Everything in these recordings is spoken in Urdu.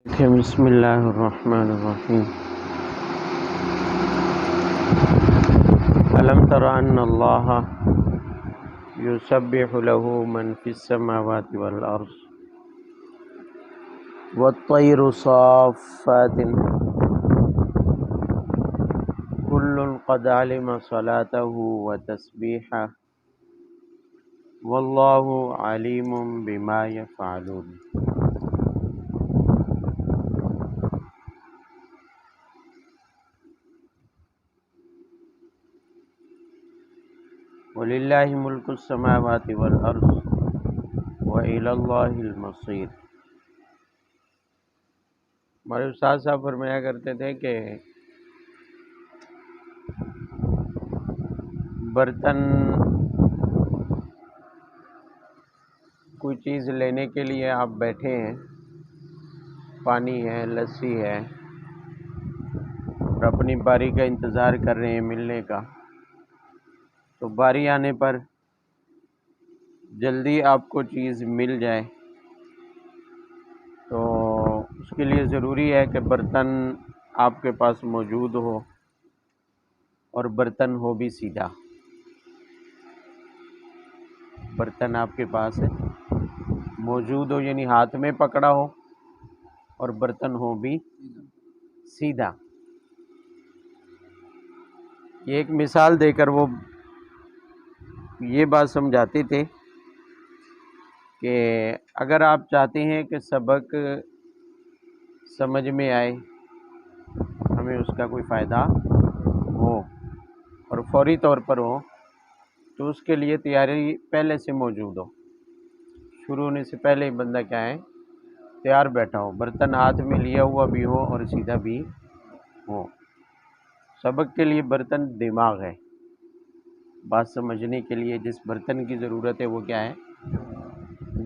بسم اللہ الرحمن الرحیم الم تر ان اللہ یسبح له من فی السماوات والارض والطیر صافات کل قد علم صلاته وتسبیحه واللہ علیم بما یفعلون۔ وَلِلَّهِ مُلْكُ السَّمَاوَاتِ وَالْأَرْضِ وَإِلَى اللَّهِ الْمَصِيرُ۔ ہمارے استاد صاحب فرمایا کرتے تھے کہ برتن کوئی چیز لینے کے لیے آپ بیٹھے ہیں، پانی ہے، لسی ہے، اور اپنی باری کا انتظار کر رہے ہیں ملنے کا، تو باری آنے پر جلدی آپ کو چیز مل جائے تو اس کے لیے ضروری ہے کہ برتن آپ کے پاس موجود ہو، اور برتن ہو بھی سیدھا۔ برتن آپ کے پاس موجود ہو یعنی ہاتھ میں پکڑا ہو، اور برتن ہو بھی سیدھا۔ یہ ایک مثال دے کر وہ یہ بات سمجھاتے تھے کہ اگر آپ چاہتے ہیں کہ سبق سمجھ میں آئے، ہمیں اس کا کوئی فائدہ ہو اور فوری طور پر ہو، تو اس کے لیے تیاری پہلے سے موجود ہو۔ شروع ہونے سے پہلے ہی بندہ کیا ہے، تیار بیٹھا ہو، برتن ہاتھ میں لیا ہوا بھی ہو اور سیدھا بھی ہو۔ سبق کے لیے برتن دماغ ہے، بات سمجھنے کے لیے جس برتن کی ضرورت ہے وہ کیا ہے،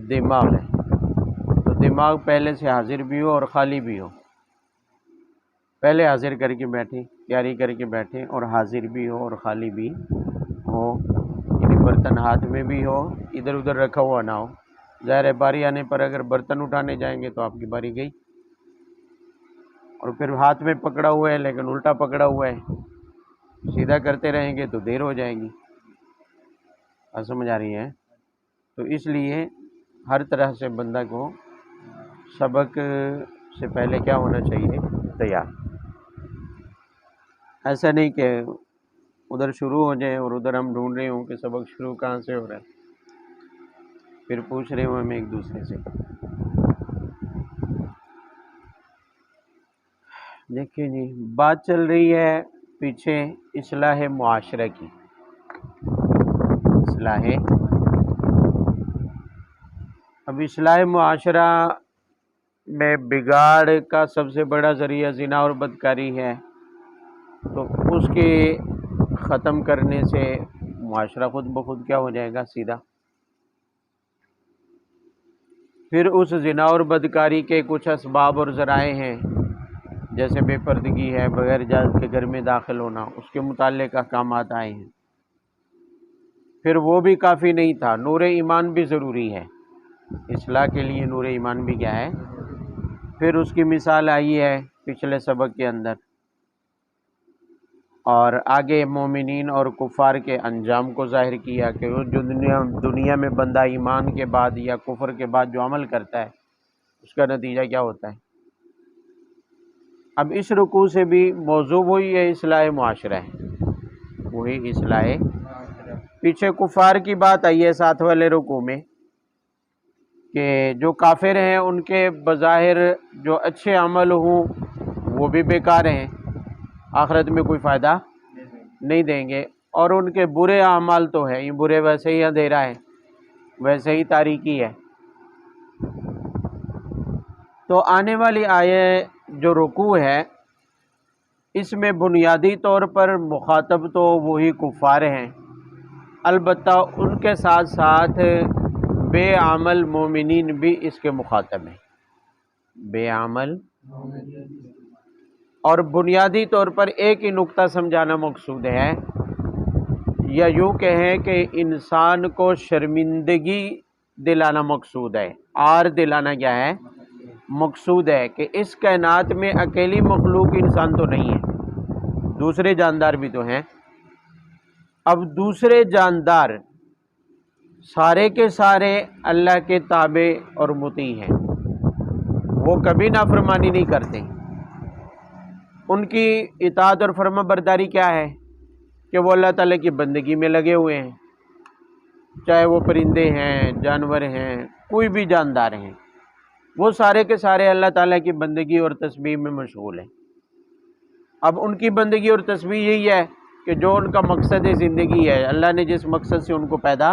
دماغ ہے۔ تو دماغ پہلے سے حاضر بھی ہو اور خالی بھی ہو، پہلے حاضر کر کے بیٹھے، تیاری کر کے بیٹھے، اور حاضر بھی ہو اور خالی بھی ہو، یعنی برتن ہاتھ میں بھی ہو، ادھر ادھر رکھا ہوا نہ ہو۔ ظاہر ہے باری آنے پر اگر برتن اٹھانے جائیں گے تو آپ کی باری گئی، اور پھر ہاتھ میں پکڑا ہوا ہے لیکن الٹا پکڑا ہوا ہے، سیدھا کرتے رہیں گے تو دیر ہو جائے گی۔ آپ سمجھ آ رہی ہے؟ تو اس لیے ہر طرح سے بندہ کو سبق سے پہلے کیا ہونا چاہیے، تیار۔ ایسا نہیں کہ ادھر شروع ہو جائے اور ادھر ہم ڈھونڈ رہے ہوں کہ سبق شروع کہاں سے ہو رہا ہے، پھر پوچھ رہے ہوں ہمیں ایک دوسرے سے۔ دیکھیے جی، بات چل رہی ہے پیچھے اصلاح معاشرہ کی۔ اب اصلاح معاشرہ میں بگاڑ کا سب سے بڑا ذریعہ زنا اور بدکاری ہے، تو اس کے ختم کرنے سے معاشرہ خود بخود کیا ہو جائے گا، سیدھا۔ پھر اس زنا اور بدکاری کے کچھ اسباب اور ذرائع ہیں، جیسے بے پردگی ہے، بغیر اجازت کے گھر میں داخل ہونا، اس کے متعلق احکامات آئے ہیں۔ پھر وہ بھی کافی نہیں تھا، نور ایمان بھی ضروری ہے، اصلاح کے لیے نور ایمان بھی کیا ہے۔ پھر اس کی مثال آئی ہے پچھلے سبق کے اندر، اور آگے مومنین اور کفار کے انجام کو ظاہر کیا کہ وہ جو دنیا میں بندہ ایمان کے بعد یا کفر کے بعد جو عمل کرتا ہے اس کا نتیجہ کیا ہوتا ہے۔ اب اس رکوع سے بھی موضوع وہی ہے، اصلاح معاشرہ ہے، وہی اصلاح۔ پیچھے کفار کی بات آئی ہے ساتھ والے رکوع میں کہ جو کافر ہیں ان کے بظاہر جو اچھے عمل ہوں وہ بھی بیکار ہیں، آخرت میں کوئی فائدہ نہیں دیں گے، اور ان کے برے اعمال تو ہیں یہ برے، ویسے ہی اندھیرا ہے، ویسے ہی تاریکی ہے۔ تو آنے والی جو رکوع ہے اس میں بنیادی طور پر مخاطب تو وہی کفار ہیں، البتہ ان کے ساتھ ساتھ بے عمل مومنین بھی اس کے مخاطب ہیں، بے عمل۔ اور بنیادی طور پر ایک ہی نقطہ سمجھانا مقصود ہے، یا یوں کہیں کہ انسان کو شرمندگی دلانا مقصود ہے، عار دلانا کیا ہے، مقصود ہے کہ اس کائنات میں اکیلی مخلوق انسان تو نہیں ہے، دوسرے جاندار بھی تو ہیں۔ اب دوسرے جاندار سارے کے سارے اللہ کے تابع اور مطیع ہیں، وہ کبھی نافرمانی نہیں کرتے۔ ان کی اطاعت اور فرما برداری کیا ہے کہ وہ اللہ تعالیٰ کی بندگی میں لگے ہوئے ہیں، چاہے وہ پرندے ہیں، جانور ہیں، کوئی بھی جاندار ہیں، وہ سارے کے سارے اللہ تعالیٰ کی بندگی اور تسبیح میں مشغول ہیں۔ اب ان کی بندگی اور تسبیح یہی ہے کہ جو ان کا مقصد زندگی ہے، اللہ نے جس مقصد سے ان کو پیدا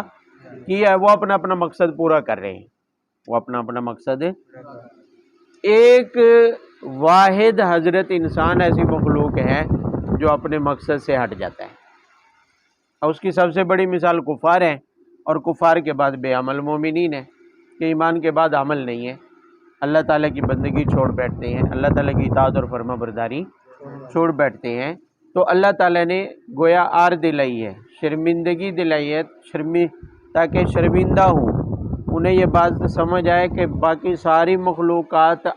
کیا ہے، وہ اپنا اپنا مقصد پورا کر رہے ہیں، وہ اپنا اپنا مقصد ہے۔ ایک واحد حضرت انسان ایسی مخلوق ہے جو اپنے مقصد سے ہٹ جاتا ہے، اور اس کی سب سے بڑی مثال کفار ہیں، اور کفار کے بعد بے عمل مومنین ہیں کہ ایمان کے بعد عمل نہیں ہے، اللہ تعالیٰ کی بندگی چھوڑ بیٹھتے ہیں، اللہ تعالیٰ کی اطاعت اور فرما برداری چھوڑ بیٹھتے ہیں۔ تو اللہ تعالیٰ نے گویا آر دلائی ہے، شرمندگی دلائی ہے، تاکہ شرمندہ ہوں، انہیں یہ بات سمجھ آئے کہ باقی ساری مخلوقات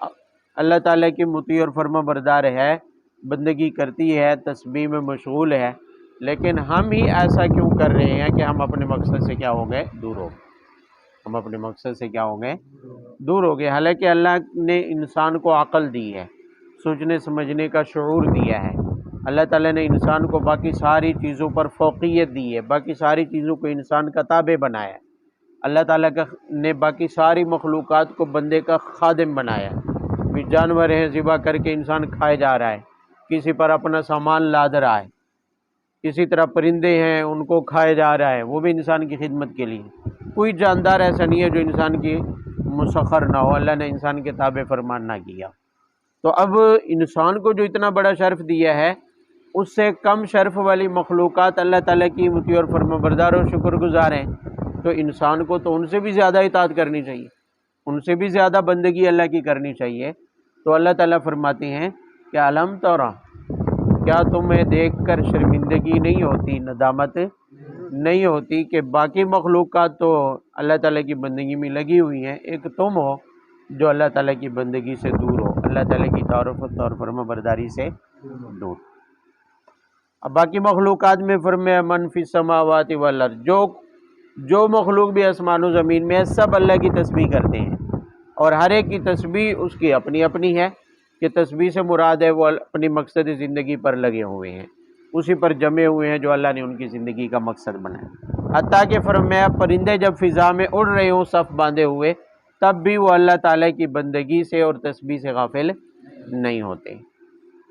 اللہ تعالیٰ کی مطیع اور فرما بردار ہے، بندگی کرتی ہے، تسبیح میں مشغول ہے، لیکن ہم ہی ایسا کیوں کر رہے ہیں کہ ہم اپنے مقصد سے کیا ہو گئے؟ دور ہو گئے۔ ہم اپنے مقصد سے کیا ہو گئے؟ دور ہو گئے۔ حالانکہ اللہ نے انسان کو عقل دی ہے، سوچنے سمجھنے کا شعور دیا ہے، اللہ تعالیٰ نے انسان کو باقی ساری چیزوں پر فوقیت دی ہے، باقی ساری چیزوں کو انسان کا تابع بنایا ہے، اللہ تعالیٰ نے باقی ساری مخلوقات کو بندے کا خادم بنایا ہے۔ بھی جانور ہیں ذبح کر کے انسان کھائے جا رہا ہے، کسی پر اپنا سامان لاد رہا ہے، اسی طرح پرندے ہیں ان کو کھائے جا رہا ہے، وہ بھی انسان کی خدمت کے لیے۔ کوئی جاندار ایسا نہیں ہے جو انسان کی مسخر نہ ہو، اللہ نے انسان کے تابع فرمان نہ کیا۔ تو اب انسان کو جو اتنا بڑا شرف دیا ہے، اس سے کم شرف والی مخلوقات اللہ تعالیٰ کی مطیع اور فرما بردار اور شکر گزار ہیں، تو انسان کو تو ان سے بھی زیادہ اطاعت کرنی چاہیے، ان سے بھی زیادہ بندگی اللہ کی کرنی چاہیے۔ تو اللہ تعالیٰ فرماتے ہیں کہ علم ترى، کیا تمہیں دیکھ کر شرمندگی نہیں ہوتی، ندامت نہیں ہوتی کہ باقی مخلوقات تو اللہ تعالیٰ کی بندگی میں لگی ہوئی ہیں، ایک تم ہو جو اللہ تعالیٰ کی بندگی سے دور ہو، اللہ تعالیٰ کی تعارف اور فرما برداری سے دور۔ اب باقی مخلوقات میں فرمایا من فی السماوات والارض، جو مخلوق بھی آسمان و زمین میں ہے، سب اللہ کی تسبیح کرتے ہیں، اور ہر ایک کی تسبیح اس کی اپنی اپنی ہے، کہ تسبیح سے مراد ہے وہ اپنی مقصد زندگی پر لگے ہوئے ہیں، اسی پر جمے ہوئے ہیں جو اللہ نے ان کی زندگی کا مقصد بنایا۔ حتیٰ کہ فرمایا پرندے جب فضا میں اڑ رہے ہوں صف باندھے ہوئے، تب بھی وہ اللہ تعالیٰ کی بندگی سے اور تسبیح سے غافل نہیں ہوتے۔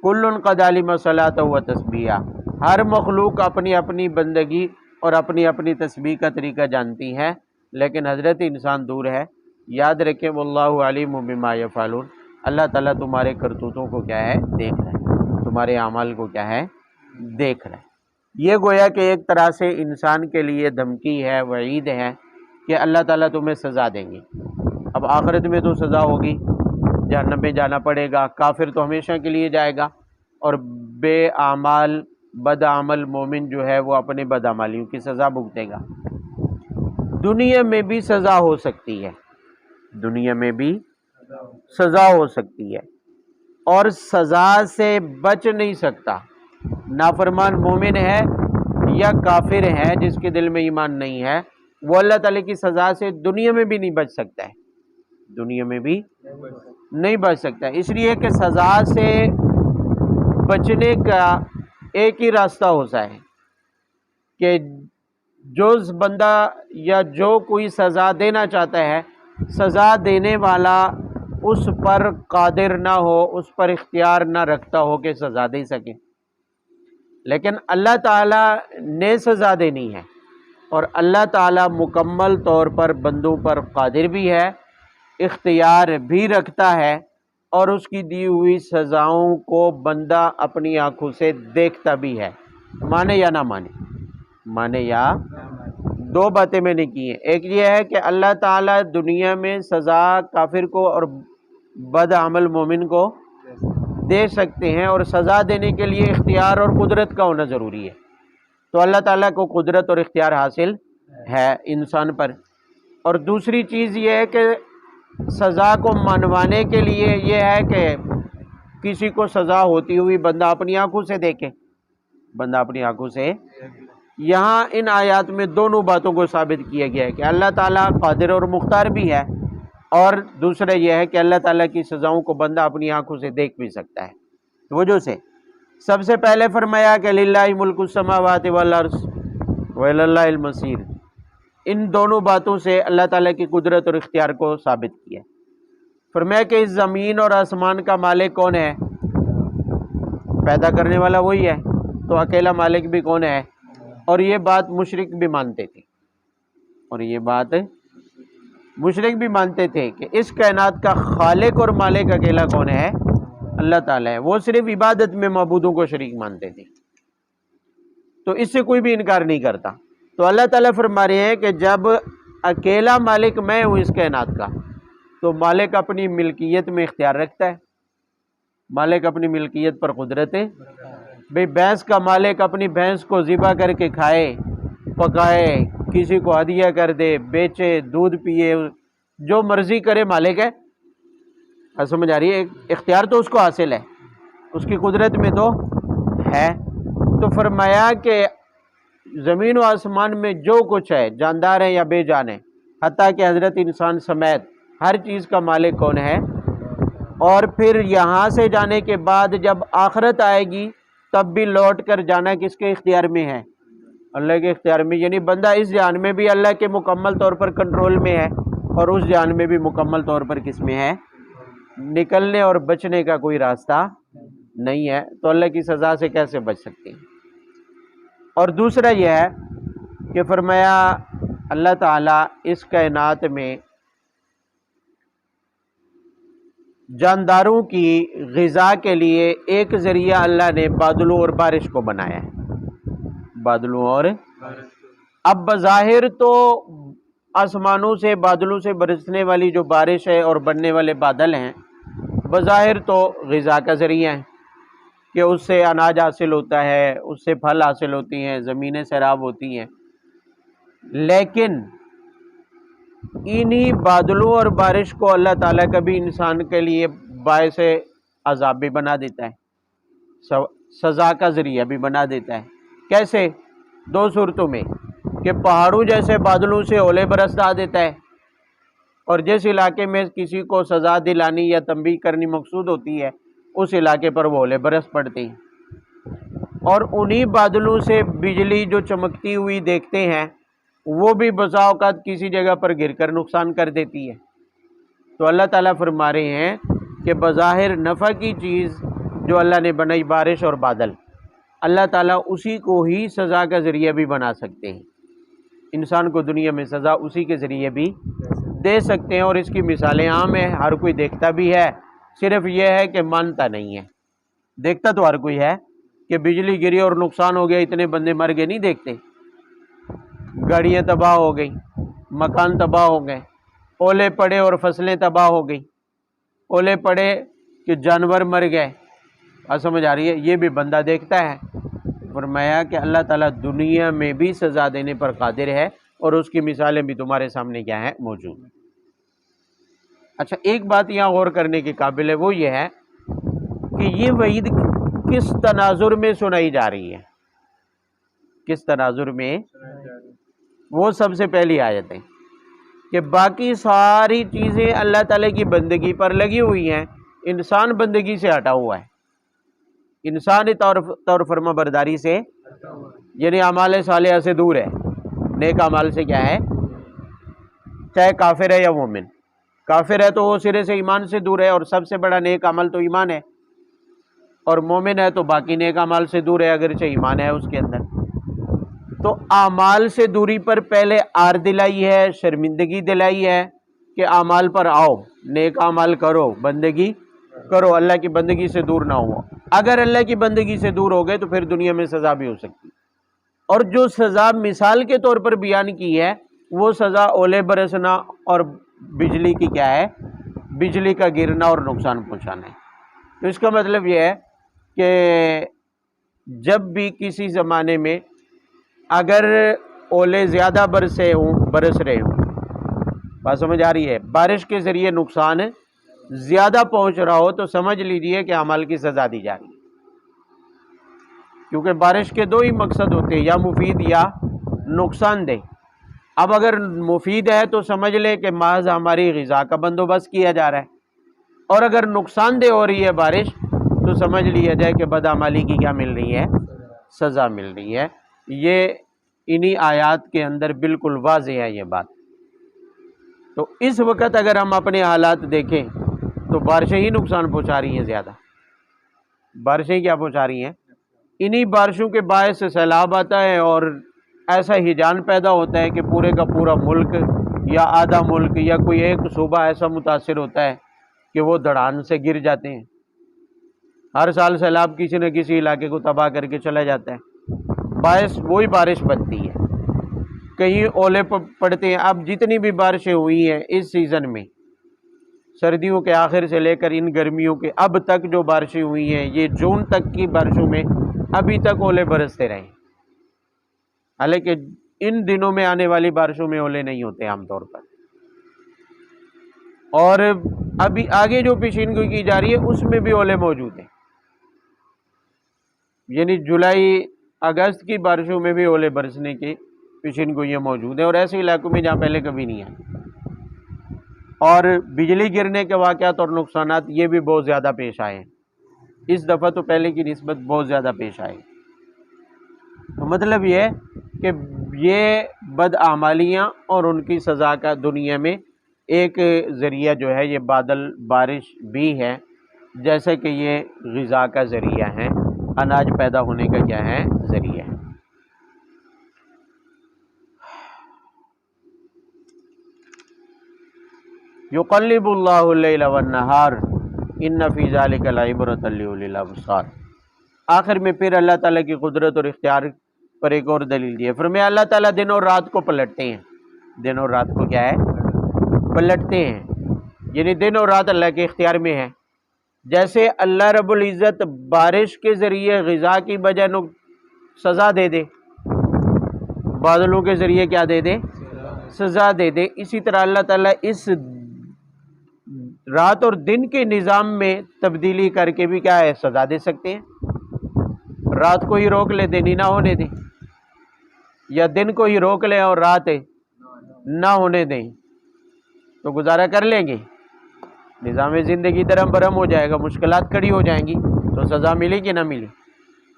کل قد علم صلاۃ و تسبیحہ، ہر مخلوق اپنی اپنی بندگی اور اپنی اپنی تسبیح کا طریقہ جانتی ہے، لیکن حضرت انسان دور ہے۔ یاد رکھیں واللہ علیم بما یفعلون، اللہ تعالیٰ تمہارے کرتوتوں کو کیا ہے؟ دیکھ رہا ہے، تمہارے اعمال کو کیا ہے؟ دیکھ رہا ہے۔ یہ گویا کہ ایک طرح سے انسان کے لیے دھمکی ہے، وعید ہے کہ اللہ تعالیٰ تمہیں سزا دیں گے۔ اب آخرت میں تو سزا ہوگی، جہنم میں جانا پڑے گا، کافر تو ہمیشہ کے لیے جائے گا، اور بے اعمال بد عمل مومن جو ہے وہ اپنے بد عمالیوں کی سزا بھگتے گا۔ دنیا میں بھی سزا ہو سکتی ہے، دنیا میں بھی سزا ہو سکتی ہے، اور سزا سے بچ نہیں سکتا۔ نافرمان مومن ہے یا کافر ہے جس کے دل میں ایمان نہیں ہے، وہ اللہ تعالیٰ کی سزا سے دنیا میں بھی نہیں بچ سکتا ہے، دنیا میں بھی نہیں بچ سکتا ہے۔ اس لیے کہ سزا سے بچنے کا ایک ہی راستہ ہوتا ہے کہ جو بندہ یا جو کوئی سزا دینا چاہتا ہے، سزا دینے والا اس پر قادر نہ ہو، اس پر اختیار نہ رکھتا ہو کہ سزا دے سکے، لیکن اللہ تعالیٰ نے سزا دینی ہے، اور اللہ تعالیٰ مکمل طور پر بندوں پر قادر بھی ہے، اختیار بھی رکھتا ہے، اور اس کی دی ہوئی سزاؤں کو بندہ اپنی آنکھوں سے دیکھتا بھی ہے، مانے یا نہ مانے، مانے یا دو باتیں میں نے کی ہیں۔ ایک یہ ہے کہ اللہ تعالیٰ دنیا میں سزا کافر کو اور بد عمل مومن کو دے سکتے ہیں، اور سزا دینے کے لیے اختیار اور قدرت کا ہونا ضروری ہے۔ تو اللہ تعالیٰ کو قدرت اور اختیار حاصل ہے انسان پر۔ اور دوسری چیز یہ ہے کہ سزا کو منوانے کے لیے یہ ہے کہ کسی کو سزا ہوتی ہوئی بندہ اپنی آنکھوں سے دیکھے، بندہ اپنی آنکھوں سے۔ یہاں ان آیات میں دونوں باتوں کو ثابت کیا گیا ہے کہ اللہ تعالیٰ قادر اور مختار بھی ہے، اور دوسرا یہ ہے کہ اللہ تعالیٰ کی سزاؤں کو بندہ اپنی آنکھوں سے دیکھ بھی سکتا ہے۔ تو وجہ سے سب سے پہلے فرمایا کہ للہ ملک السماوات والارض وإلی اللہ المصیر، ان دونوں باتوں سے اللہ تعالیٰ کی قدرت اور اختیار کو ثابت کیا۔ فرمایا کہ اس زمین اور آسمان کا مالک کون ہے؟ پیدا کرنے والا وہی ہے، تو اکیلا مالک بھی کون ہے؟ اور یہ بات مشرک بھی مانتے تھے، اور یہ بات مشرک بھی مانتے تھے کہ اس کائنات کا خالق اور مالک اکیلا کون ہے؟ اللہ تعالیٰ ہے۔ وہ صرف عبادت میں معبودوں کو شریک مانتے تھے، تو اس سے کوئی بھی انکار نہیں کرتا۔ تو اللہ تعالیٰ فرما رہے ہیں کہ جب اکیلا مالک میں ہوں اس کائنات کا، تو مالک اپنی ملکیت میں اختیار رکھتا ہے، مالک اپنی ملکیت پر قدرت ہے۔ بھئی بھینس کا مالک اپنی بھینس کو ذبح کر کے کھائے، پکائے، کسی کو ہدیہ کر دے، بیچے، دودھ پیے، جو مرضی کرے، مالک ہے۔ سمجھ آ رہی ہے؟ اختیار تو اس کو حاصل ہے، اس کی قدرت میں تو ہے۔ تو فرمایا کہ زمین و آسمان میں جو کچھ ہے، جاندار ہے یا بے جان ہے، حتیٰ کہ حضرت انسان سمیت ہر چیز کا مالک کون ہے؟ اور پھر یہاں سے جانے کے بعد جب آخرت آئے گی تب بھی لوٹ کر جانا کس کے اختیار میں ہے؟ اللہ کے اختیار میں۔ یعنی بندہ اس جہان میں بھی اللہ کے مکمل طور پر کنٹرول میں ہے، اور اس جہان میں بھی مکمل طور پر کس میں ہے؟ نکلنے اور بچنے کا کوئی راستہ نہیں ہے، تو اللہ کی سزا سے کیسے بچ سکتے ہیں؟ اور دوسرا یہ ہے کہ فرمایا اللہ تعالیٰ اس کائنات میں جانداروں کی غذا کے لیے ایک ذریعہ اللہ نے بادلوں اور بارش کو بنایا ہے، بادلوں اور اب بظاہر تو آسمانوں سے بادلوں سے برسنے والی جو بارش ہے اور بننے والے بادل ہیں، بظاہر تو غذا کا ذریعہ ہے کہ اس سے اناج حاصل ہوتا ہے، اس سے پھل حاصل ہوتی ہیں، زمینیں سیراب ہوتی ہیں، لیکن انہی بادلوں اور بارش کو اللہ تعالیٰ کبھی انسان کے لیے باعث عذاب بھی بنا دیتا ہے، سزا کا ذریعہ بھی بنا دیتا ہے۔ کیسے؟ دو صورتوں میں، کہ پہاڑوں جیسے بادلوں سے اولے برسا دیتا ہے، اور جس علاقے میں کسی کو سزا دلانی یا تنبیہ کرنی مقصود ہوتی ہے اس علاقے پر وہ اولے برس پڑتے ہیں، اور انہی بادلوں سے بجلی جو چمکتی ہوئی دیکھتے ہیں وہ بھی بسا اوقات کسی جگہ پر گر کر نقصان کر دیتی ہے۔ تو اللہ تعالیٰ فرما رہے ہیں کہ بظاہر نفع کی چیز جو اللہ نے بنائی، بارش اور بادل، اللہ تعالیٰ اسی کو ہی سزا کا ذریعہ بھی بنا سکتے ہیں۔ انسان کو دنیا میں سزا اسی کے ذریعے بھی دے سکتے ہیں، اور اس کی مثالیں عام ہیں، ہر کوئی دیکھتا بھی ہے، صرف یہ ہے کہ مانتا نہیں ہے۔ دیکھتا تو ہر کوئی ہے کہ بجلی گری اور نقصان ہو گیا، اتنے بندے مر گئے، نہیں دیکھتے؟ گاڑیاں تباہ ہو گئی، مکان تباہ ہو گئے، اولے پڑے اور فصلیں تباہ ہو گئی، اولے پڑے کہ جانور مر گئے، سمجھ آ رہی ہے؟ یہ بھی بندہ دیکھتا ہے۔ فرمایا کہ اللہ تعالیٰ دنیا میں بھی سزا دینے پر قادر ہے، اور اس کی مثالیں بھی تمہارے سامنے کیا ہیں؟ موجود۔ اچھا، ایک بات یہاں غور کرنے کے قابل ہے، وہ یہ ہے کہ یہ وعید کس تناظر میں سنائی جا رہی ہے؟ کس تناظر میں؟ وہ سب سے پہلی آیت ہے کہ باقی ساری چیزیں اللہ تعالیٰ کی بندگی پر لگی ہوئی ہیں، انسان بندگی سے ہٹا ہوا ہے، انسان طور فرما برداری سے، یعنی اعمال صالحہ سے دور ہے، نیک اعمال سے کیا ہے؟ چاہے کافر ہے یا مومن۔ کافر ہے تو وہ سرے سے ایمان سے دور ہے، اور سب سے بڑا نیک عمل تو ایمان ہے، اور مومن ہے تو باقی نیک اعمال سے دور ہے اگرچہ ایمان ہے اس کے اندر۔ تو اعمال سے دوری پر پہلے آر دلائی ہے، شرمندگی دلائی ہے کہ اعمال پر آؤ، نیک اعمال کرو، بندگی کرو، اللہ کی بندگی سے دور نہ ہو۔ اگر اللہ کی بندگی سے دور ہو گئے تو پھر دنیا میں سزا بھی ہو سکتی ہے، اور جو سزا مثال کے طور پر بیان کی ہے وہ سزا اولے برسنا اور بجلی کی کیا ہے؟ بجلی کا گرنا اور نقصان پہنچانا ہے۔ تو اس کا مطلب یہ ہے کہ جب بھی کسی زمانے میں اگر اولے زیادہ برس رہے ہوں بات سمجھ آ رہی ہے؟ بارش کے ذریعے نقصان زیادہ پہنچ رہا ہو تو سمجھ لیجئے کہ اعمال کی سزا دی جا رہی ہے، کیونکہ بارش کے دو ہی مقصد ہوتے ہیں، یا مفید یا نقصان دہ۔ اب اگر مفید ہے تو سمجھ لے کہ محض ہماری غذا کا بندوبست کیا جا رہا ہے، اور اگر نقصان دہ ہو رہی ہے بارش تو سمجھ لیا جائے کہ بدعمالی کی کیا مل رہی ہے؟ سزا مل رہی ہے۔ یہ انہی آیات کے اندر بالکل واضح ہے یہ بات۔ تو اس وقت اگر ہم اپنے حالات دیکھیں تو بارشیں ہی نقصان پہنچا رہی ہیں زیادہ۔ بارشیں کیا پہنچا رہی ہیں؟ انہی بارشوں کے باعث سیلاب آتا ہے، اور ایسا ہیجان پیدا ہوتا ہے کہ پورے کا پورا ملک یا آدھا ملک یا کوئی ایک صوبہ ایسا متاثر ہوتا ہے کہ وہ دھڑام سے گر جاتے ہیں۔ ہر سال سیلاب کسی نہ کسی علاقے کو تباہ کر کے چلا جاتا ہے، باعث وہی بارش بنتی ہے۔ کہیں اولے پڑتے ہیں۔ اب جتنی بھی بارشیں ہوئی ہیں اس سیزن میں، سردیوں کے آخر سے لے کر ان گرمیوں کے اب تک جو بارشیں ہوئی ہیں، یہ جون تک کی بارشوں میں ابھی تک اولے برستے رہے، حالانکہ ان دنوں میں آنے والی بارشوں میں اولے نہیں ہوتے عام طور پر۔ اور ابھی آگے جو پیشین گوئی کی جا رہی ہے اس میں بھی اولے موجود ہیں، یعنی جولائی اگست کی بارشوں میں بھی اولے برسنے کی پیشین گوئیاں موجود ہیں، اور ایسے علاقوں میں جہاں پہلے کبھی نہیں آئی۔ اور بجلی گرنے کے واقعات اور نقصانات یہ بھی بہت زیادہ پیش آئے ہیں اس دفعہ، تو پہلے کی نسبت بہت زیادہ پیش آئے۔ تو مطلب یہ ہے کہ یہ بدعمالیاں اور ان کی سزا کا دنیا میں ایک ذریعہ جو ہے یہ بادل بارش بھی ہے، جیسے کہ یہ غذا کا ذریعہ ہے، اناج پیدا ہونے کا کیا ہے؟ ذریعہ ہے۔ یقلب اللہ اللیل والنہار ان فی ذلک لعبرۃ لأولی الابصار۔ آخر میں پھر اللہ تعالیٰ کی قدرت اور اختیار پر ایک اور دلیل دی ہے۔ فرمایا اللہ تعالیٰ دن اور رات کو پلٹتے ہیں، دن اور رات کو کیا ہے؟ پلٹتے ہیں، یعنی دن اور رات اللہ کے اختیار میں ہے۔ جیسے اللہ رب العزت بارش کے ذریعے غذا کی بجائے سزا دے دے، بادلوں کے ذریعے کیا دے دے؟ سزا دے دے، اسی طرح اللہ تعالیٰ اس رات اور دن کے نظام میں تبدیلی کر کے بھی کیا ہے؟ سزا دے سکتے ہیں۔ رات کو ہی روک لے، دن ہی نہ ہونے دیں، یا دن کو ہی روک لیں اور رات نہ ہونے دیں، تو گزارا کر لیں گے؟ نظام زندگی درہم برہم ہو جائے گا، مشکلات کھڑی ہو جائیں گی، تو سزا ملے گی نہ ملے؟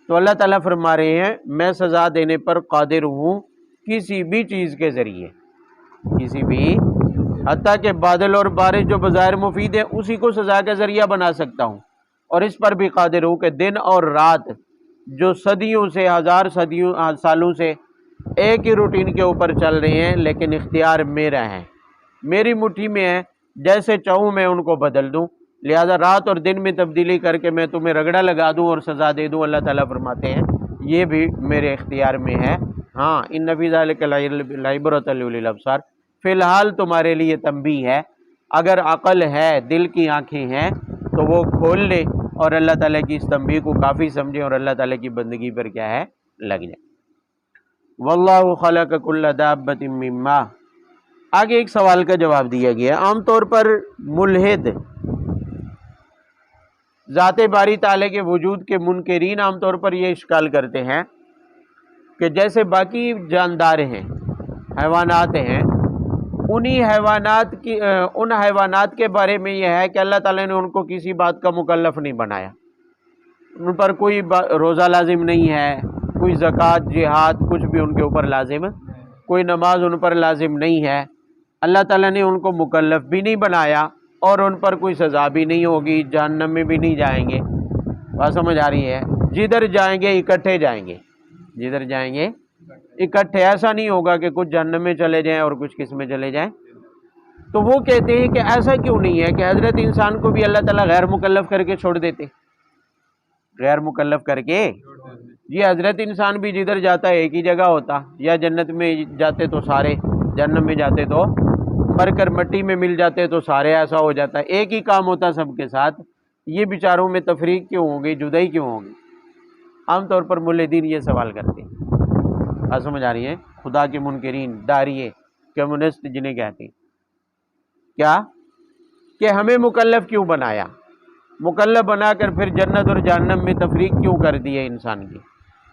تو اللہ تعالیٰ فرما رہے ہیں میں سزا دینے پر قادر ہوں کسی بھی چیز کے ذریعے، کسی بھی، حتیٰ کہ بادل اور بارش جو بظاہر مفید ہے اسی کو سزا کا ذریعہ بنا سکتا ہوں، اور اس پر بھی قادر ہوں کہ دن اور رات جو صدیوں سے، ہزار سالوں سے ایک ہی روٹین کے اوپر چل رہے ہیں، لیکن اختیار میرا ہے، میری مٹھی میں ہے، جیسے چاہوں میں ان کو بدل دوں، لہذا رات اور دن میں تبدیلی کر کے میں تمہیں رگڑا لگا دوں اور سزا دے دوں۔ اللہ تعالیٰ فرماتے ہیں یہ بھی میرے اختیار میں ہے۔ ہاں ان فی ذلک لعبرۃ لأولی الابصار، فی الحال تمہارے لیے تنبیہ ہے، اگر عقل ہے، دل کی آنکھیں ہیں تو وہ کھول لے اور اللہ تعالیٰ کی اس تنبیہ کو کافی سمجھیں اور اللہ تعالیٰ کی بندگی پر کیا ہے؟ لگ جائیں۔ واللہ خلق کل دابۃ من ماء۔ آگے ایک سوال کا جواب دیا گیا۔ عام طور پر ملحد، ذات باری تعالیٰ کے وجود کے منکرین عام طور پر یہ اشکال کرتے ہیں کہ جیسے باقی جاندار ہیں، حیوانات ہیں، ان حیوانات کے بارے میں یہ ہے کہ اللہ تعالیٰ نے ان کو کسی بات کا مکلف نہیں بنایا، ان پر کوئی روزہ لازم نہیں ہے، کوئی زکوٰۃ، جہاد، کچھ بھی ان کے اوپر لازم، کوئی نماز ان پر لازم نہیں ہے، اللہ تعالیٰ نے ان کو مکلف بھی نہیں بنایا، اور ان پر کوئی سزا بھی نہیں ہوگی، جہنم میں بھی نہیں جائیں گے۔ بات سمجھ آ رہی ہے؟ جدھر جائیں گے اکٹھے جائیں گے، جدھر جائیں گے اکٹھے، ایسا نہیں ہوگا کہ کچھ جہنم میں چلے جائیں اور کچھ کس میں چلے جائیں۔ تو وہ کہتے ہیں کہ ایسا کیوں نہیں ہے کہ حضرت انسان کو بھی اللہ تعالیٰ غیر مکلف کر کے چھوڑ دیتے، غیر مکلف کر کے، یہ حضرت انسان بھی جدھر جاتا ہے ایک ہی جگہ ہوتا، یا جنت میں جاتے تو سارے، جہنم میں جاتے تو مر کر مٹی میں مل جاتے تو سارے، ایسا ہو جاتا ہے، ایک ہی کام ہوتا سب کے ساتھ، یہ بیچاروں میں تفریق کیوں ہوگی، جدائی کیوں ہوگی؟ عام طور پر ملحدین یہ سوال کرتے ہیں۔ بات سمجھ آ رہی ہے؟ خدا کے منکرین، داریے، کمیونسٹ جنہیں کہتے ہیں، کیا کہ ہمیں مکلف کیوں بنایا، مکلف بنا کر پھر جنت اور جہنم میں تفریق کیوں کر دی ہے، انسان کی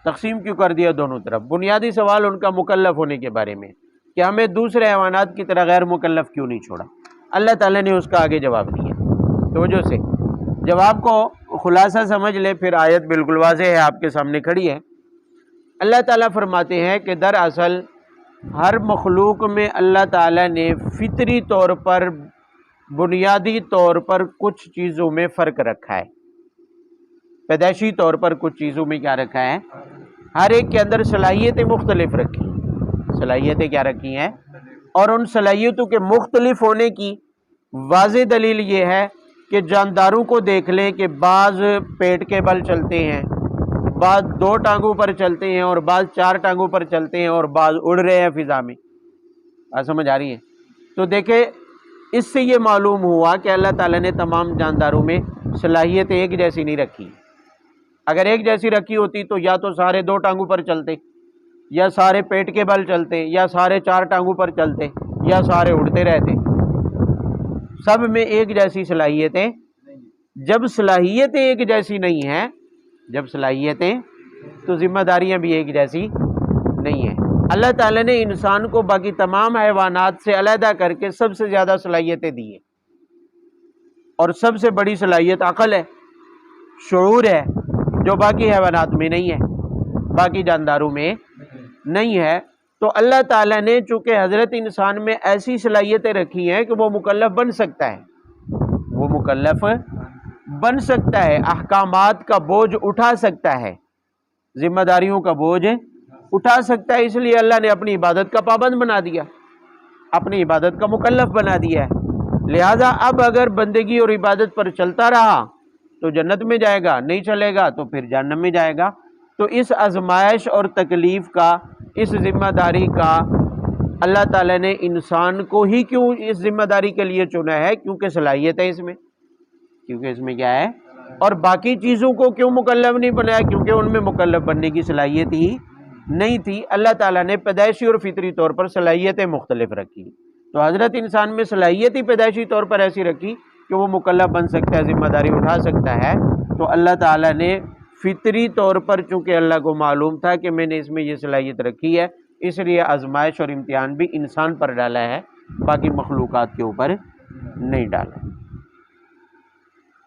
تقسیم کیوں کر دیا دونوں طرف۔ بنیادی سوال ان کا مکلف ہونے کے بارے میں کہ ہمیں دوسرے حیوانات کی طرح غیر مکلف کیوں نہیں چھوڑا۔ اللہ تعالیٰ نے اس کا آگے جواب دیا۔ توجہ سے جواب کو خلاصہ سمجھ لیں، پھر آیت بالکل واضح ہے آپ کے سامنے کھڑی ہے۔ اللہ تعالیٰ فرماتے ہیں کہ دراصل ہر مخلوق میں اللہ تعالیٰ نے فطری طور پر، بنیادی طور پر کچھ چیزوں میں فرق رکھا ہے، پیدائشی طور پر کچھ چیزوں میں کیا رکھا ہے، ہر ایک کے اندر صلاحیتیں مختلف رکھی ہیں، صلاحیتیں کیا رکھی ہیں، اور ان صلاحیتوں کے مختلف ہونے کی واضح دلیل یہ ہے کہ جانداروں کو دیکھ لیں کہ بعض پیٹ کے بل چلتے ہیں، بعض 2 ٹانگوں پر چلتے ہیں، اور بعض 4 ٹانگوں پر چلتے ہیں، اور بعض اڑ رہے ہیں فضا میں۔ بات سمجھ آ رہی ہے؟ تو دیکھیں اس سے یہ معلوم ہوا کہ اللہ تعالیٰ نے تمام جانداروں میں صلاحیتیں ایک جیسی نہیں رکھی۔ اگر ایک جیسی رکھی ہوتی تو یا تو سارے 2 ٹانگوں پر چلتے، یا سارے پیٹ کے بل چلتے، یا سارے 4 ٹانگوں پر چلتے، یا سارے اڑتے رہتے۔ سب میں ایک جیسی صلاحیتیں، جب صلاحیتیں ایک جیسی نہیں ہیں، جب صلاحیتیں، تو ذمہ داریاں بھی ایک جیسی نہیں ہیں۔ اللہ تعالیٰ نے انسان کو باقی تمام حیوانات سے علیحدہ کر کے سب سے زیادہ صلاحیتیں دی ہیں، اور سب سے بڑی صلاحیت عقل ہے، شعور ہے، جو باقی حیوانات میں نہیں ہے، باقی جانداروں میں نہیں ہے۔ تو اللہ تعالیٰ نے چونکہ حضرت انسان میں ایسی صلاحیتیں رکھی ہیں کہ وہ مکلف بن سکتا ہے، وہ مکلف بن سکتا ہے، احکامات کا بوجھ اٹھا سکتا ہے، ذمہ داریوں کا بوجھ اٹھا سکتا ہے۔ اس لیے اللہ نے اپنی عبادت کا پابند بنا دیا، اپنی عبادت کا مکلف بنا دیا ہے۔ لہذا اب اگر بندگی اور عبادت پر چلتا رہا تو جنت میں جائے گا، نہیں چلے گا تو پھر جہنم میں جائے گا۔ تو اس آزمائش اور تکلیف کا، اس ذمہ داری کا اللہ تعالیٰ نے انسان کو ہی کیوں اس ذمہ داری کے لیے چنا ہے؟ کیونکہ صلاحیت ہے اس میں، کیونکہ اس میں کیا ہے، اور باقی چیزوں کو کیوں مکلف نہیں بنایا؟ کیونکہ ان میں مکلف بننے کی صلاحیت ہی نہیں تھی۔ اللہ تعالیٰ نے پیدائشی اور فطری طور پر صلاحیتیں مختلف رکھی، تو حضرت انسان میں صلاحیت ہی پیدائشی طور پر ایسی رکھی کہ وہ مکلف بن سکتا ہے، ذمہ داری اٹھا سکتا ہے۔ تو اللہ تعالیٰ نے فطری طور پر، چونکہ اللہ کو معلوم تھا کہ میں نے اس میں یہ صلاحیت رکھی ہے، اس لیے آزمائش اور امتحان بھی انسان پر ڈالا ہے، باقی مخلوقات کے اوپر نہیں ڈالا۔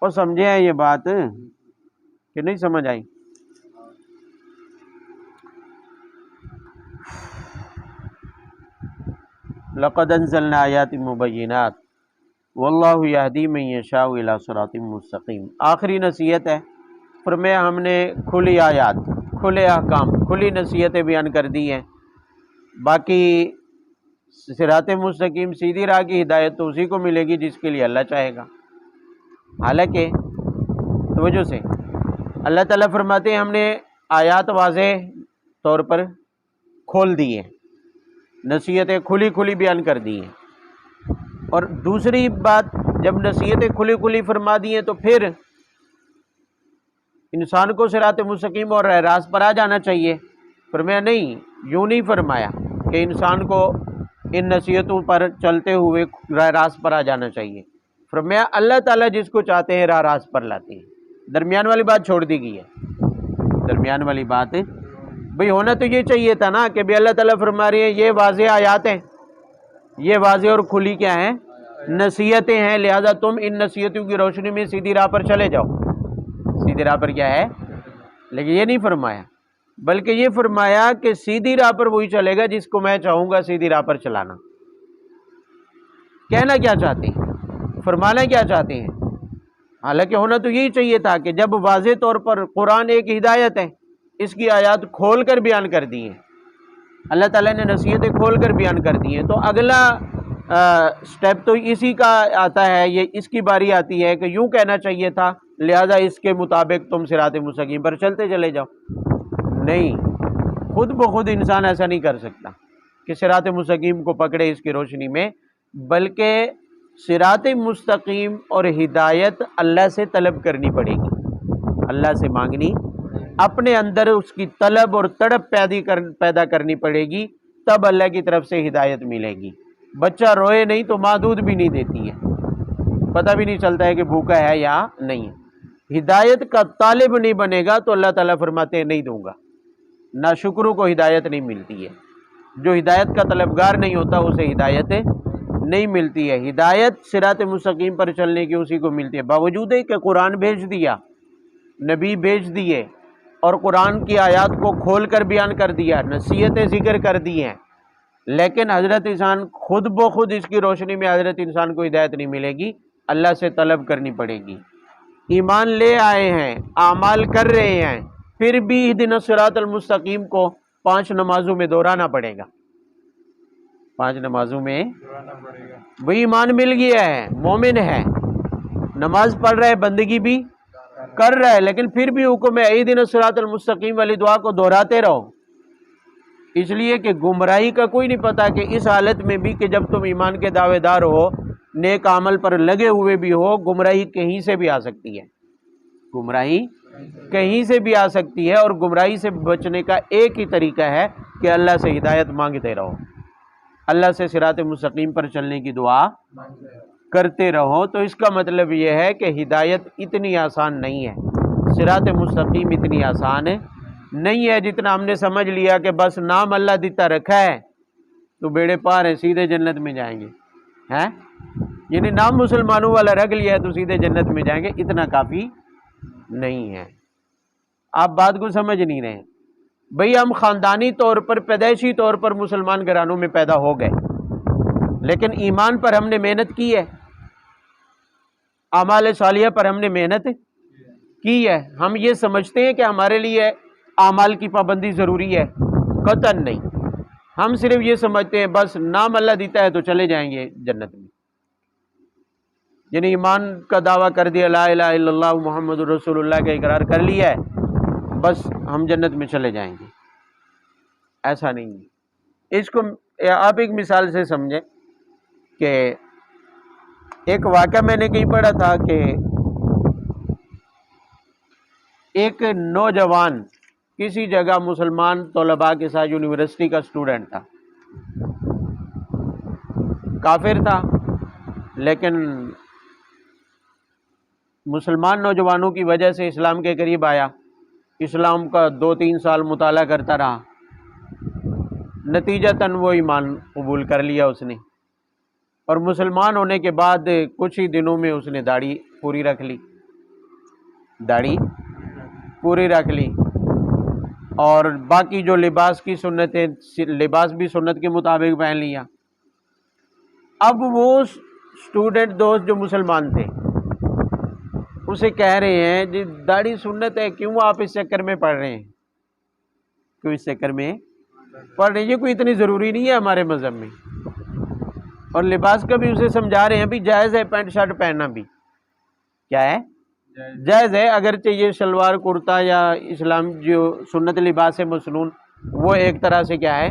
اور سمجھے ہیں یہ بات کہ نہیں سمجھ آئی؟ لقد انزلنا آیات مبینات واللہ یہدی من یشاء الی صراط مستقیم۔ آخری نصیحت ہے، فرمایا ہم نے کھلی آیات، کھلے احکام، کھلی نصیحتیں بیان کر دی ہیں، باقی صراط مستقیم سیدھی راہ کی ہدایت تو اسی کو ملے گی جس کے لیے اللہ چاہے گا۔ حالانکہ توجہ سے اللہ تعالیٰ فرماتے ہیں ہم نے آیات واضح طور پر کھول دی ہیں، نصیحتیں کھلی کھلی بیان کر دی ہیں۔ اور دوسری بات، جب نصیحتیں کھلی کھلی فرما دی ہیں تو پھر انسان کو صراط مستقیم اور راہ راست پر آ جانا چاہیے۔ فرمایا نہیں، یوں نہیں فرمایا کہ انسان کو ان نصیحتوں پر چلتے ہوئے راہ راست پر آ جانا چاہیے۔ فرمایا اللہ تعالیٰ جس کو چاہتے ہیں راہ راست پر لاتے ہیں۔ درمیان والی بات چھوڑ دی گئی ہے، درمیان والی بات بھئی ہونا تو یہ چاہیے تھا نا کہ بھی اللہ تعالیٰ فرما رہے ہیں یہ واضح آیات ہیں، یہ واضح اور کھلی کیا ہیں، نصیحتیں ہیں، لہذا تم ان نصیحتوں کی روشنی میں سیدھی راہ پر چلے جاؤ، سیدھی راہ پر کیا ہے۔ لیکن یہ نہیں فرمایا، بلکہ یہ فرمایا کہ سیدھی راہ پر وہی چلے گا جس کو میں چاہوں گا سیدھی راہ پر چلانا۔ کہنا کیا چاہتے ہیں، فرمانا کیا چاہتے ہیں؟ حالانکہ ہونا تو یہی چاہیے تھا کہ جب واضح طور پر قرآن ایک ہدایت ہے، اس کی آیات کھول کر بیان کر دی ہیں، اللہ تعالیٰ نے نصیحتیں کھول کر بیان کر دی ہیں، تو اگلا سٹیپ تو اسی کا آتا ہے، یہ اس کی باری آتی ہے کہ یوں کہنا چاہیے تھا، لہذا اس کے مطابق تم صراط مستقیم پر چلتے چلے جاؤ۔ نہیں، خود بخود انسان ایسا نہیں کر سکتا کہ صراط مستقیم کو پکڑے اس کی روشنی میں، بلکہ صراط مستقیم اور ہدایت اللہ سے طلب کرنی پڑے گی، اللہ سے مانگنی، اپنے اندر اس کی طلب اور تڑپ پیدا کرنی پڑے گی، تب اللہ کی طرف سے ہدایت ملے گی۔ بچہ روئے نہیں تو ماں دودھ بھی نہیں دیتی ہے، پتہ بھی نہیں چلتا ہے کہ بھوکا ہے یا نہیں ہے۔ ہدایت کا طالب نہیں بنے گا تو اللہ تعالیٰ فرماتے ہیں نہیں دوں گا۔ ناشکروں کو ہدایت نہیں ملتی ہے، جو ہدایت کا طلبگار نہیں ہوتا اسے ہدایت نہیں ملتی ہے۔ ہدایت صراط مستقیم پر چلنے کی اسی کو ملتی ہے، باوجود ہے کہ قرآن بھیج دیا، نبی بھیج دیے اور قرآن کی آیات کو کھول کر بیان کر دیا، نصیحتیں ذکر کر دی ہیں، لیکن حضرت انسان خود بخود اس کی روشنی میں حضرت انسان کو ہدایت نہیں ملے گی، اللہ سے طلب کرنی پڑے گی۔ ایمان لے آئے ہیں، اعمال کر رہے ہیں، پھر بھی اہدنا الصراط المستقیم کو 5 نمازوں میں دہرانا پڑے گا، 5 نمازوں میں وہی ایمان مل گیا ہے، مومن ہے، نماز پڑھ رہا ہے، بندگی بھی کر رہا ہے، لیکن پھر بھی حکم ہے اہدنا الصراط المستقیم والی دعا کو دہراتے رہو، اس لیے کہ گمراہی کا کوئی نہیں پتا کہ اس حالت میں بھی کہ جب تم ایمان کے دعوے دار ہو، نیک عمل پر لگے ہوئے بھی ہو، گمراہی کہیں سے بھی آ سکتی ہے، گمراہی کہیں سے بھی آ سکتی ہے، اور گمراہی سے بچنے کا ایک ہی طریقہ ہے کہ اللہ سے ہدایت مانگتے رہو، اللہ سے صراط مستقیم پر چلنے کی دعا کرتے رہو۔ تو اس کا مطلب یہ ہے کہ ہدایت اتنی آسان نہیں ہے، صراط مستقیم اتنی آسان نہیں ہے جتنا ہم نے سمجھ لیا کہ بس نام اللہ دیتا رکھا ہے تو بیڑے پار ہیں، سیدھے جنت میں جائیں گے، ہیں یعنی نام مسلمانوں والا رکھ لیا ہے تو سیدھے جنت میں جائیں گے، اتنا کافی نہیں ہے۔ آپ بات کو سمجھ نہیں رہے ہیں بھئی، ہم خاندانی طور پر پیدائشی طور پر مسلمان گھرانوں میں پیدا ہو گئے، لیکن ایمان پر ہم نے محنت کی ہے، اعمال صالحہ پر ہم نے محنت کی ہے۔ ہم یہ سمجھتے ہیں کہ ہمارے لیے اعمال کی پابندی ضروری ہے، قطعاً نہیں، ہم صرف یہ سمجھتے ہیں بس نام اللہ دیتا ہے تو چلے جائیں گے جنت میں، یعنی ایمان کا دعویٰ کر دیا، لا الہ الا اللہ محمد رسول اللہ کا اقرار کر لیا ہے، بس ہم جنت میں چلے جائیں گے، ایسا نہیں ہے۔ اس کو آپ ایک مثال سے سمجھیں کہ ایک واقعہ میں نے کہیں پڑھا تھا کہ ایک نوجوان کسی جگہ مسلمان طلباء کے ساتھ یونیورسٹی کا اسٹوڈنٹ تھا، کافر تھا، لیکن مسلمان نوجوانوں کی وجہ سے اسلام کے قریب آیا، اسلام کا 2-3 سال مطالعہ کرتا رہا، نتیجتاً وہ ایمان قبول کر لیا اس نے، اور مسلمان ہونے کے بعد کچھ ہی دنوں میں اس نے داڑھی پوری رکھ لی، داڑھی پوری رکھ لی، اور باقی جو لباس کی سنتیں، لباس بھی سنت کے مطابق پہن لیا۔ اب وہ اسٹوڈنٹ دوست جو مسلمان تھے اسے کہہ رہے ہیں جی داڑھی سنت ہے، کیوں آپ اس چکر میں پڑھ رہے ہیں، کیوں اس چکر میں پڑھ رہے ہیں، یہ کوئی اتنی ضروری نہیں ہے ہمارے مذہب میں، اور لباس کا بھی اسے سمجھا رہے ہیں بھی جائز ہے پینٹ شرٹ پہننا بھی، کیا ہے جائز ہے، اگرچہ یہ شلوار کرتا یا اسلام جو سنت لباس ہے مسنون، وہ ایک طرح سے کیا ہے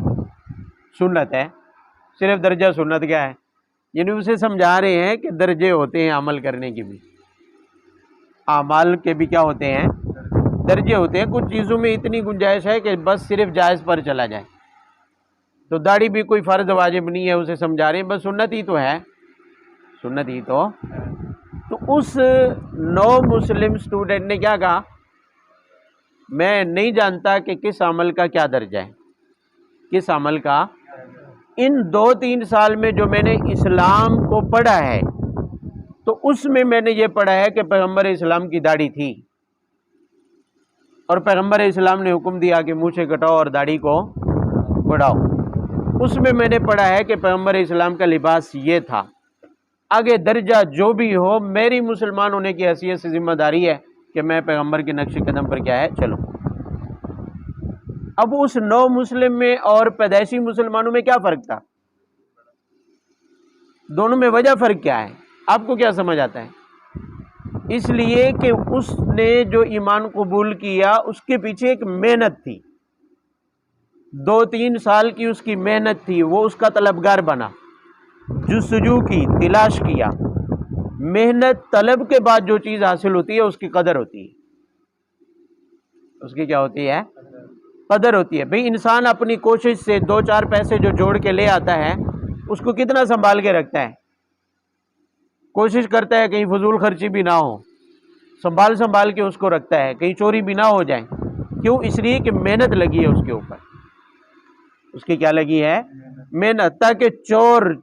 سنت ہے، صرف درجہ سنت کیا ہے، یعنی اسے سمجھا رہے ہیں کہ درجے ہوتے ہیں عمل کرنے کے بھی، اعمال کے بھی کیا ہوتے ہیں درجے ہوتے ہیں، کچھ چیزوں میں اتنی گنجائش ہے کہ بس صرف جائز پر چلا جائے، تو داڑھی بھی کوئی فرض واجب نہیں ہے، اسے سمجھا رہے ہیں بس سنت ہی تو ہے، سنت ہی تو اس نو مسلم اسٹوڈنٹ نے کیا کہا، میں نہیں جانتا کہ کس عمل کا کیا درجہ ہے، کس عمل کا، ان 2-3 سال میں جو میں نے اسلام کو پڑھا ہے تو اس میں میں نے یہ پڑھا ہے کہ پیغمبر اسلام کی داڑھی تھی، اور پیغمبر اسلام نے حکم دیا کہ مونچھیں کٹاؤ اور داڑھی کو بڑھاؤ، اس میں نے پڑھا ہے کہ پیغمبر اسلام کا لباس یہ تھا، آگے درجہ جو بھی ہو میری مسلمان ہونے کی حیثیت سے ذمہ داری ہے کہ میں پیغمبر کے نقش قدم پر کیا ہے چلو۔ اب اس نو مسلم میں اور پیدائشی مسلمانوں میں کیا فرق تھا، دونوں میں وجہ فرق کیا ہے، آپ کو کیا سمجھ آتا ہے؟ اس لیے کہ اس نے جو ایمان قبول کیا اس کے پیچھے ایک محنت تھی، 2-3 سال کی اس کی محنت تھی، وہ اس کا طلبگار بنا، جستجو کی، تلاش کیا، محنت طلب کے بعد جو چیز حاصل ہوتی ہے اس کی قدر ہوتی ہے، اس کی کیا ہوتی ہے قدر ہوتی ہے۔ بھئی انسان اپنی کوشش سے 2-4 پیسے جو جوڑ کے لے آتا ہے اس کو کتنا سنبھال کے رکھتا ہے، کوشش کرتا ہے کہیں فضول خرچی بھی نہ ہو، سنبھال کے اس کو رکھتا ہے، کہیں چوری بھی نہ ہو جائے. کیوں؟ اس لیے کہ محنت لگی ہے اس کے اوپر. اس کی کیا لگی ہے؟ محنت. تاکہ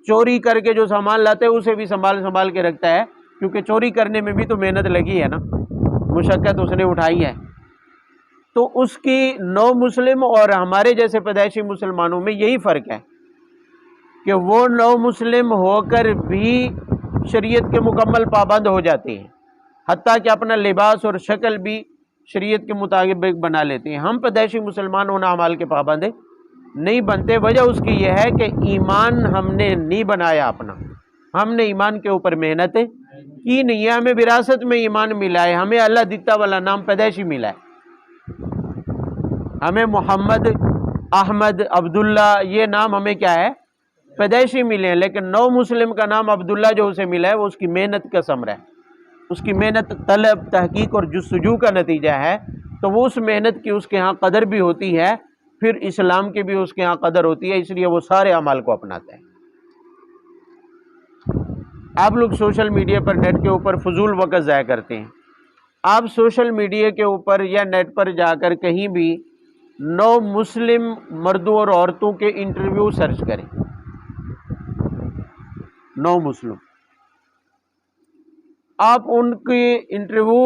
چوری کر کے جو سامان لاتے ہے اسے بھی سنبھال کے رکھتا ہے، کیونکہ چوری کرنے میں بھی تو محنت لگی ہے نا، مشقت اس نے اٹھائی ہے. تو اس کی نو مسلم اور ہمارے جیسے پیدائشی مسلمانوں میں یہی فرق ہے کہ وہ نو مسلم ہو کر بھی شریعت کے مکمل پابند ہو جاتے ہیں، حتیٰ کہ اپنا لباس اور شکل بھی شریعت کے مطابق بنا لیتے ہیں. ہم پیدائشی مسلمان ہونا اعمال کے پابند نہیں بنتے. وجہ اس کی یہ ہے کہ ایمان ہم نے نہیں بنایا اپنا، ہم نے ایمان کے اوپر محنت کی نہیں ہے. ہمیں وراثت میں ایمان ملا ہے، ہمیں اللہ دتا والا نام پیدائشی ملا ہے. ہمیں محمد، احمد، عبداللہ یہ نام ہمیں کیا ہے؟ پیدائشی ملے ہیں. لیکن نو مسلم کا نام عبداللہ جو اسے ملا ہے وہ اس کی محنت کا ثمرہ ہے، اس کی محنت، طلب، تحقیق اور جستجو کا نتیجہ ہے. تو وہ اس محنت کی اس کے ہاں قدر بھی ہوتی ہے، پھر اسلام کی بھی اس کے ہاں قدر ہوتی ہے، اس لیے وہ سارے اعمال کو اپناتا ہے. آپ لوگ سوشل میڈیا پر، نیٹ کے اوپر فضول وقت ضائع کرتے ہیں. آپ سوشل میڈیا کے اوپر یا نیٹ پر جا کر کہیں بھی نو مسلم مردوں اور عورتوں کے انٹرویو سرچ کریں. نو مسلم، آپ ان کے انٹرویو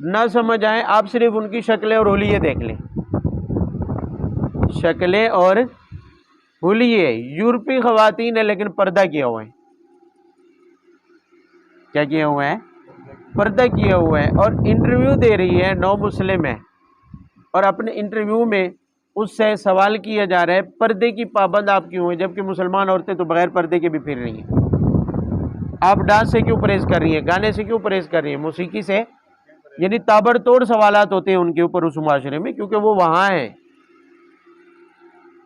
نہ سمجھ آئیں، آپ صرف ان کی شکلیں اور حلیے دیکھ لیں. شکلیں اور حلیے. یورپی خواتین ہیں لیکن پردہ کیا ہوا ہے. کیا کیا ہوا ہے؟ پردہ کیا ہوا ہے. اور انٹرویو دے رہی ہے، نو مسلم ہے، اور اپنے انٹرویو میں اس سے سوال کیا جا رہا ہے پردے کی پابند آپ کیوں ہیں، جبکہ مسلمان عورتیں تو بغیر پردے کے بھی پھر رہی ہیں. آپ ڈانس سے کیوں پرہیز کر رہی ہیں، گانے سے کیوں پرہیز کر رہی ہیں، موسیقی سے؟ یعنی تابڑ توڑ سوالات ہوتے ہیں ان کے اوپر اس معاشرے میں، کیونکہ وہ وہاں ہیں.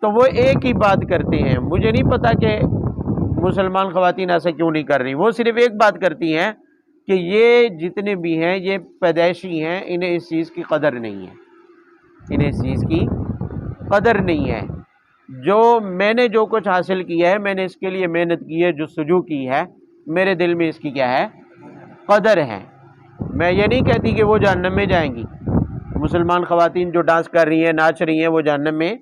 تو وہ ایک ہی بات کرتے ہیں. مجھے نہیں پتا کہ مسلمان خواتین ایسا کیوں نہیں کر رہی. وہ صرف ایک بات کرتی ہیں کہ یہ جتنے بھی ہیں یہ پیدائشی ہیں، انہیں اس چیز کی قدر نہیں ہے، انہیں اس چیز کی قدر نہیں ہے. جو میں نے جو کچھ حاصل کیا ہے، میں نے اس کے لیے محنت کی ہے، جستجو کی ہے، میرے دل میں اس کی کیا ہے؟ قدر ہے. میں یہ نہیں کہتی کہ وہ جہنم میں جائیں گی. مسلمان خواتین جو ڈانس کر رہی ہیں، ناچ رہی ہیں، وہ جہنم میں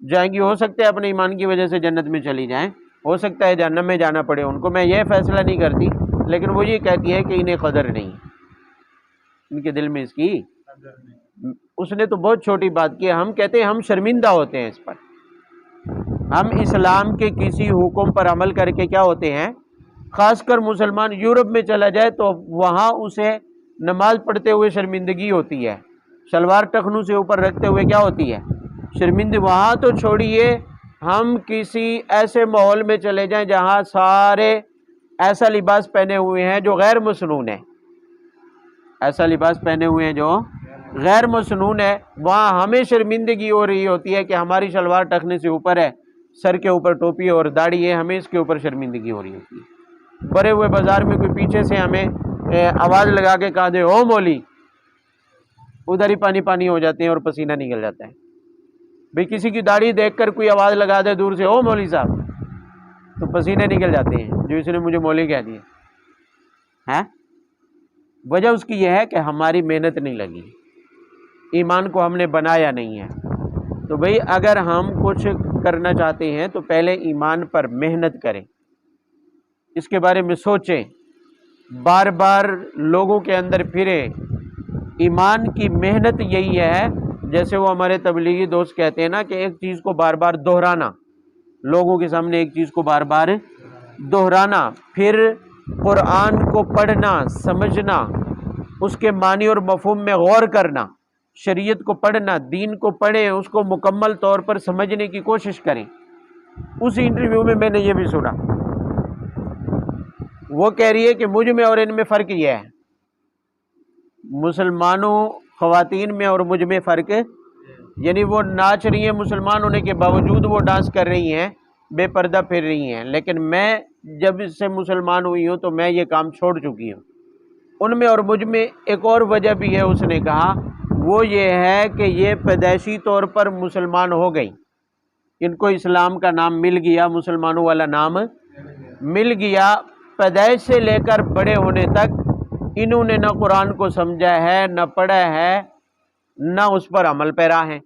جائیں گی. ہو سکتا ہے اپنے ایمان کی وجہ سے جنت میں چلی جائیں، ہو سکتا ہے جہنم میں جانا پڑے ان کو. میں یہ فیصلہ نہیں کرتی، لیکن وہ یہ کہتی ہے کہ انہیں قدر نہیں، ان کے دل میں اس کی. اس نے تو بہت چھوٹی بات کی. ہم کہتے ہیں ہم شرمندہ ہوتے ہیں اس پر. ہم اسلام کے کسی حکم پر عمل کر کے کیا ہوتے ہیں؟ خاص کر مسلمان یورپ میں چلا جائے تو وہاں اسے نماز پڑھتے ہوئے شرمندگی ہوتی ہے، شلوار ٹخنوں سے اوپر رکھتے ہوئے کیا ہوتی ہے؟ شرمندگی. وہاں تو چھوڑیے، ہم کسی ایسے ماحول میں چلے جائیں جہاں سارے ایسا لباس پہنے ہوئے ہیں جو غیر مسنون ہے، ایسا لباس پہنے ہوئے ہیں جو غیر مسنون ہے، وہاں ہمیں شرمندگی ہو رہی ہوتی ہے کہ ہماری شلوار ٹخنے سے اوپر ہے، سر کے اوپر ٹوپی اور داڑھی ہے، ہمیں اس کے اوپر شرمندگی ہو رہی ہوتی ہے. بڑے ہوئے بازار میں کوئی پیچھے سے ہمیں آواز لگا کے کہا دے او مولی، ادھر ہی پانی پانی ہو جاتے ہیں اور پسینہ نکل جاتا ہے. بھئی کسی کی داڑھی دیکھ کر کوئی آواز لگا دے دور سے او مولی صاحب، تو پسینے نکل جاتے ہیں جو اس نے مجھے مولی کہہ دیا ہے. وجہ اس کی یہ ہے کہ ہماری محنت نہیں لگی، ایمان کو ہم نے بنایا نہیں ہے. تو بھئی اگر ہم کچھ کرنا چاہتے ہیں تو پہلے ایمان پر محنت کریں، اس کے بارے میں سوچیں، بار بار لوگوں کے اندر پھریں. ایمان کی محنت یہی ہے، جیسے وہ ہمارے تبلیغی دوست کہتے ہیں نا کہ ایک چیز کو بار بار دہرانا، لوگوں کے سامنے ایک چیز کو بار بار دہرانا، پھر قرآن کو پڑھنا، سمجھنا، اس کے معنی اور مفہوم میں غور کرنا، شریعت کو پڑھنا، دین کو پڑھیں، اس کو مکمل طور پر سمجھنے کی کوشش کریں. اسی انٹرویو میں نے یہ بھی سنا، وہ کہہ رہی ہے کہ مجھ میں اور ان میں فرق یہ ہے، مسلمانوں خواتین میں اور مجھ میں فرق، یعنی وہ ناچ رہی ہیں مسلمان ہونے کے باوجود، وہ ڈانس کر رہی ہیں، بے پردہ پھر رہی ہیں، لیکن میں جب اس سے مسلمان ہوئی ہوں تو میں یہ کام چھوڑ چکی ہوں. ان میں اور مجھ میں ایک اور وجہ بھی ہے، اس نے کہا، وہ یہ ہے کہ یہ پیدائشی طور پر مسلمان ہو گئی، ان کو اسلام کا نام مل گیا، مسلمانوں والا نام مل گیا، پیدائش سے لے کر بڑے ہونے تک انہوں نے نہ قرآن کو سمجھا ہے، نہ پڑھا ہے، نہ اس پر عمل پیرا ہے۔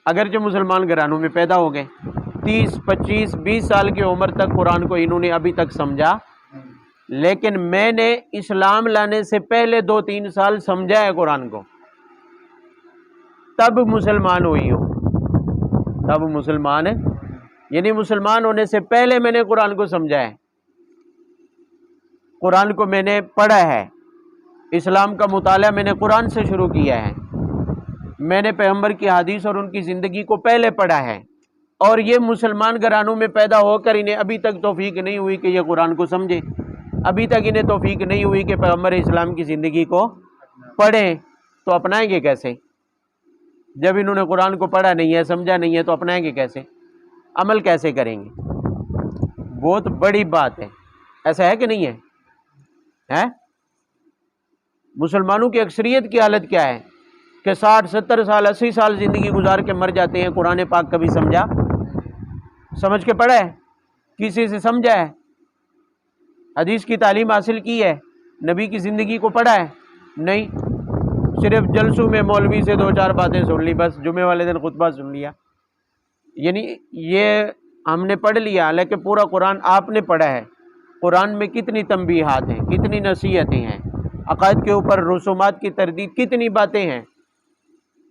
اگرچہ مسلمان گھرانوں میں پیدا ہو گئے، 30 25 20 سال کی عمر تک قرآن کو انہوں نے ابھی تک سمجھا، لیکن میں نے اسلام لانے سے پہلے 2-3 سال سمجھا ہے قرآن کو، تب مسلمان ہوئی ہوں، تب مسلمان ہے، یعنی مسلمان ہونے سے پہلے میں نے قرآن کو سمجھا ہے، قرآن کو میں نے پڑھا ہے، اسلام کا مطالعہ میں نے قرآن سے شروع کیا ہے، میں نے پیغمبر کی حدیث اور ان کی زندگی کو پہلے پڑھا ہے، اور یہ مسلمان گھرانوں میں پیدا ہو کر انہیں ابھی تک توفیق نہیں ہوئی کہ یہ قرآن کو سمجھے، ابھی تک انہیں توفیق نہیں ہوئی کہ پیغمبر اسلام کی زندگی کو پڑھیں، تو اپنائیں گے کیسے؟ جب انہوں نے قرآن کو پڑھا نہیں ہے، سمجھا نہیں ہے، تو اپنائیں گے کیسے؟ عمل کیسے کریں گے؟ بہت بڑی بات ہے، ایسا ہے کہ نہیں ہے؟ مسلمانوں کی اکثریت کی حالت کیا ہے کہ 60 70 سال 80 سال زندگی گزار کے مر جاتے ہیں، قرآن پاک کبھی سمجھا، سمجھ کے پڑھا ہے، کسی سے سمجھا ہے، حدیث کی تعلیم حاصل کی ہے، نبی کی زندگی کو پڑھا ہے؟ نہیں، صرف جلسوں میں مولوی سے 2-4 باتیں سن لی، بس جمعے والے دن خطبہ سن لیا، یعنی یہ ہم نے پڑھ لیا، لیکن پورا قرآن آپ نے پڑھا ہے، قرآن میں کتنی تنبیہات ہیں، کتنی نصیحتیں ہیں، عقائد کے اوپر رسومات کی تردید کتنی باتیں ہیں۔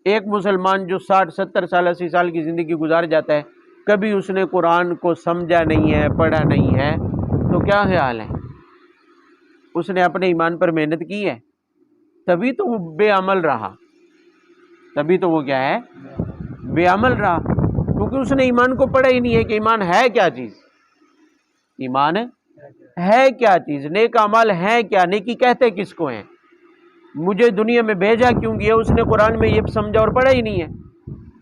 ایک مسلمان جو 60 70 سال 80 سال کی زندگی گزار جاتا ہے، کبھی اس نے قرآن کو سمجھا نہیں ہے، پڑھا نہیں ہے، تو کیا خیال ہے؟ اس نے اپنے ایمان پر محنت کی ہے، تبھی تو وہ بے عمل رہا، تبھی تو وہ کیا ہے؟ بے عمل رہا، کیونکہ اس نے ایمان کو پڑھا ہی نہیں ہے کہ ایمان ہے کیا چیز، ایمان ہے کیا چیز، نیک اعمال ہے کیا، نیکی کہتے کس کو ہیں، مجھے دنیا میں بھیجا کیوں گیا، اس نے قرآن میں یہ سمجھا اور پڑھا ہی نہیں ہے۔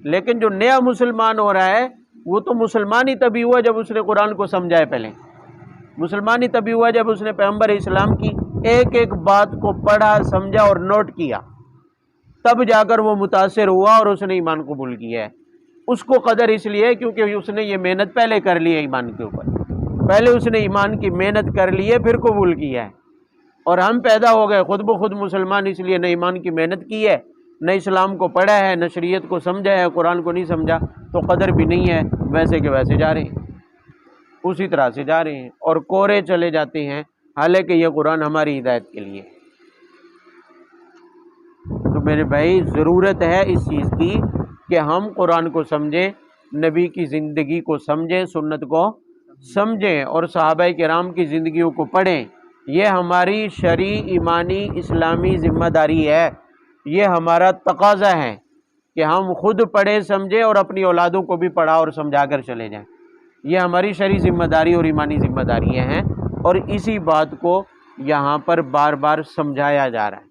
لیکن جو نیا مسلمان ہو رہا ہے وہ تو مسلمان ہی تبھی ہوا جب اس نے قرآن کو سمجھا ہے، پہلے مسلمان ہی تبھی ہوا جب اس نے پیغمبر اسلام کی ایک ایک بات کو پڑھا، سمجھا اور نوٹ کیا، تب جا کر وہ متاثر ہوا اور اس نے ایمان قبول کیا ہے۔ اس کو قدر اس لیے کیونکہ اس نے یہ محنت پہلے کر لی ہے، ایمان کے اوپر پہلے اس نے ایمان کی محنت کر لی ہے، پھر قبول کیا ہے۔ اور ہم پیدا ہو گئے خود بخود مسلمان، اس لیے نہ ایمان کی محنت کی ہے، نہ اسلام کو پڑھا ہے، نہ شریعت کو سمجھا ہے، قرآن کو نہیں سمجھا، تو قدر بھی نہیں ہے، ویسے کے ویسے جا رہے ہیں، اسی طرح سے جا رہے ہیں اور کورے چلے جاتے ہیں، حالانکہ یہ قرآن ہماری ہدایت کے لیے۔ تو میرے بھائی ضرورت ہے اس چیز کی کہ ہم قرآن کو سمجھیں، نبی کی زندگی کو سمجھیں، سنت کو سمجھیں اور صحابہ کرام کی زندگیوں کو پڑھیں۔ یہ ہماری شرعی ایمانی اسلامی ذمہ داری ہے، یہ ہمارا تقاضا ہے کہ ہم خود پڑھیں سمجھیں اور اپنی اولادوں کو بھی پڑھا اور سمجھا کر چلے جائیں۔ یہ ہماری شرعی ذمہ داری اور ایمانی ذمہ داریاں ہیں، اور اسی بات کو یہاں پر بار بار سمجھایا جا رہا ہے۔